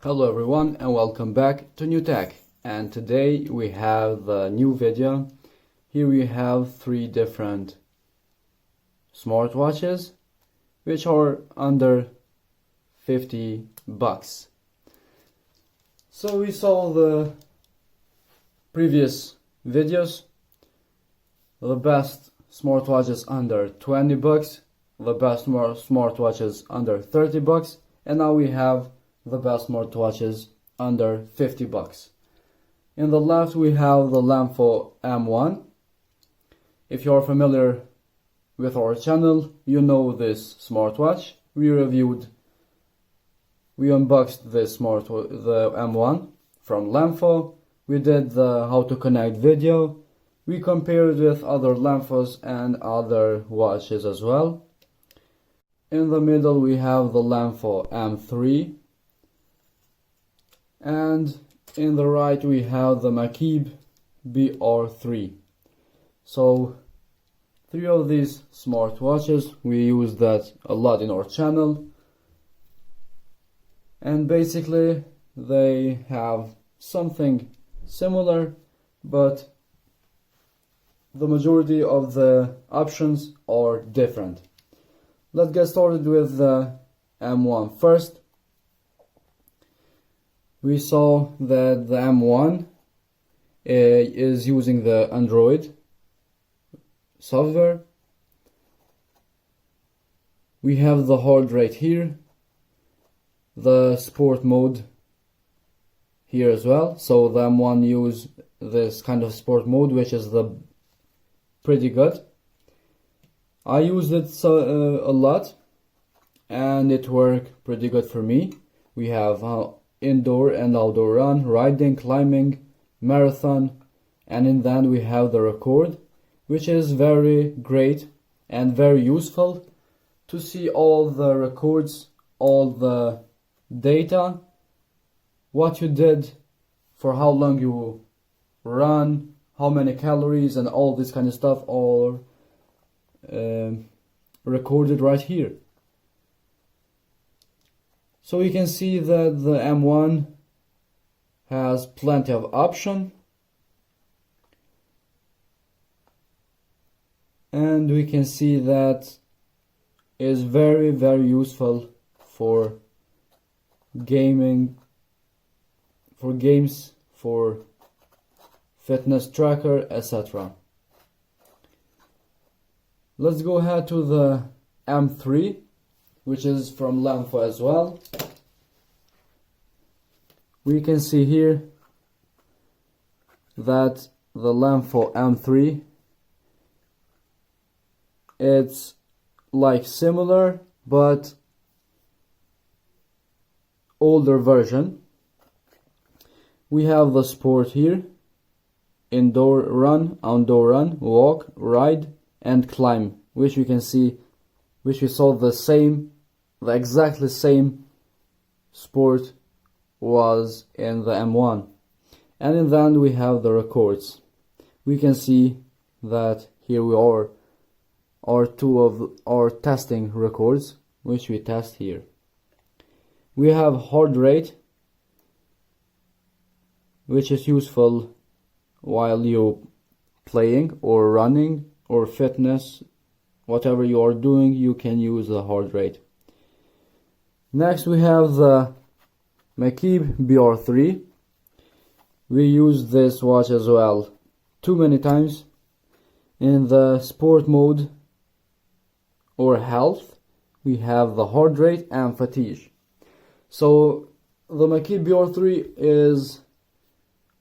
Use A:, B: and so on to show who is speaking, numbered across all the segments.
A: Hello everyone and welcome back to New Tech, and today we have a new video. Here we have 3 different smartwatches which are under 50 bucks. So we saw the previous videos, the best smartwatches under 20 bucks, the best smartwatches under 30 bucks, and now we have the best smartwatches under 50 bucks. In the left we have the Lamfo M1. If you are familiar with our channel, you know this smartwatch. We unboxed this the M1 from Lamfo. We did the how to connect video. We compared with other Lamfos and other watches as well. In the middle we have the Lamfo M3. And in the right we have the Makib BR3. So 3 of these smartwatches, we use that a lot in our channel, and basically they have something similar, but the majority of the options are different. Let's get started with the M1 first. We saw that the M1 is using the Android software. We have the heart rate here, the sport mode here as well. So the M1 use this kind of sport mode, which is pretty good. I used it a lot and it worked pretty good for me. We have indoor and outdoor run, riding, climbing, marathon, and in the end we have the record, which is very great and very useful to see all the records, all the data, what you did, for how long you run, how many calories, and all this kind of stuff, all recorded right here. So you can see that the M1 has plenty of options, and we can see that is very useful for gaming, for games, for fitness tracker, etc. Let's go ahead to the M3, which is from Lamfo as well. We can see here that the Lamfo M3, it's like similar but older version. We have the sport here, indoor run, outdoor run, walk, ride, and climb, which we can see, which we saw the exactly same sport was in the M1. And in the end we have the records. We can see that here we are 2 of our testing records, which we test here. We have heart rate, which is useful while you playing or running or fitness, whatever you are doing, you can use the heart rate. Next we have the Makib BR3. We use this watch as well too many times. In the sport mode or health, we have the heart rate and fatigue. So the Makib BR3 is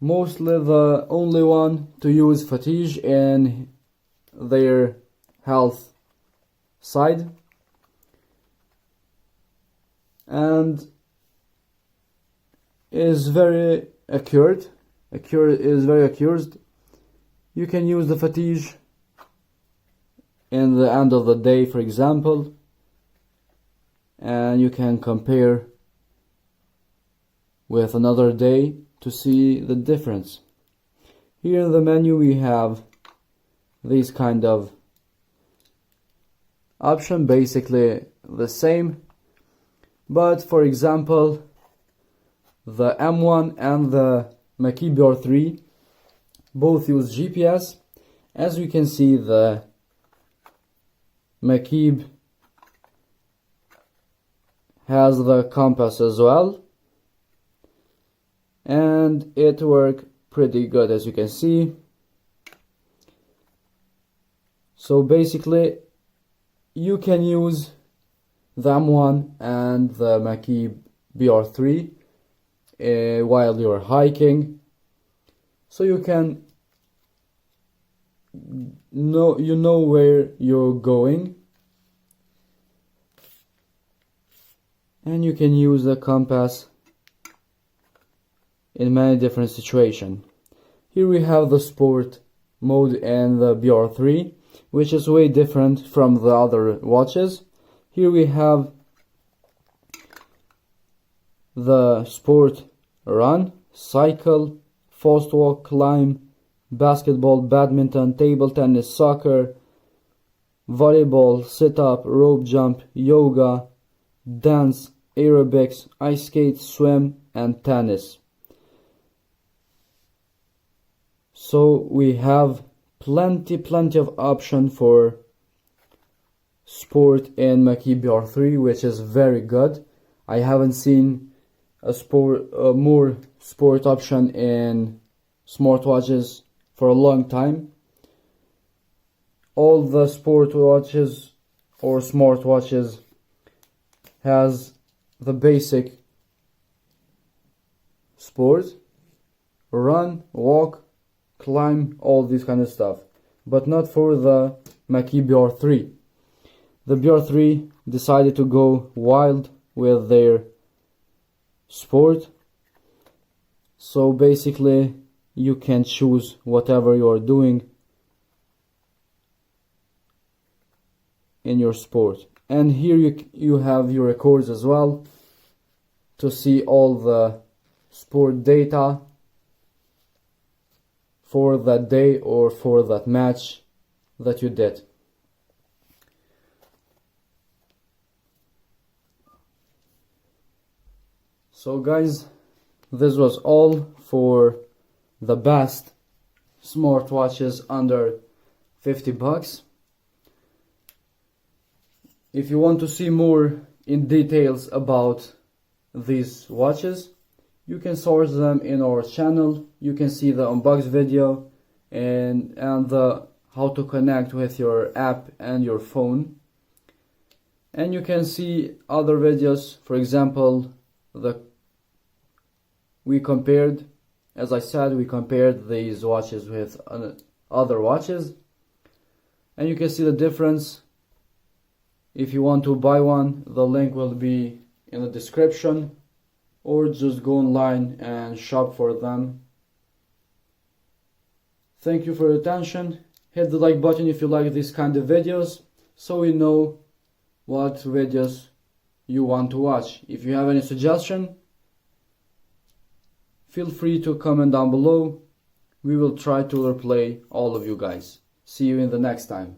A: mostly the only one to use fatigue in their health side, and is very accurate. You can use the fatigue in the end of the day, for example, and you can compare with another day to see the difference. Here in the menu we have these kind of option, basically the same, but for example the M1 and the Mackie BR3 both use GPS. As you can see, the Mackie has the compass as well, and it works pretty good, as you can see. So basically you can use the M1 and the Mackie BR3 while you're hiking, so you can know where you're going, and you can use the compass in many different situations. Here we have the sport mode and the BR3, which is way different from the other watches. Here we have the sport run, cycle, fast walk, climb, basketball, badminton, table tennis, soccer, volleyball, sit-up, rope jump, yoga, dance, aerobics, ice skate, swim, and tennis. So we have plenty of option for sport in Mackie BR3, which is very good. I haven't seen a more sport option in smartwatches for a long time. All the sport watches or smartwatches has the basic sport, run, walk, climb, all this kind of stuff, but not for the Mackie BR3. The BR3 decided to go wild with their sport, so basically you can choose whatever you are doing in your sport. And here you have your records as well to see all the sport data for that day or for that match that you did. So guys, this was all for the best smartwatches under 50 bucks. If you want to see more in details about these watches, you can source them in our channel. You can see the unbox video and the how to connect with your app and your phone. And you can see other videos. For example, we compared, as I said, we compared these watches with other watches, and you can see the difference. If you want to buy one, the link will be in the description, or just go online and shop for them. Thank you for your attention. Hit the like button if you like these kind of videos, so we know what videos you want to watch. If you have any suggestion, feel free to comment down below. We will try to replay all of you guys. See you in the next time.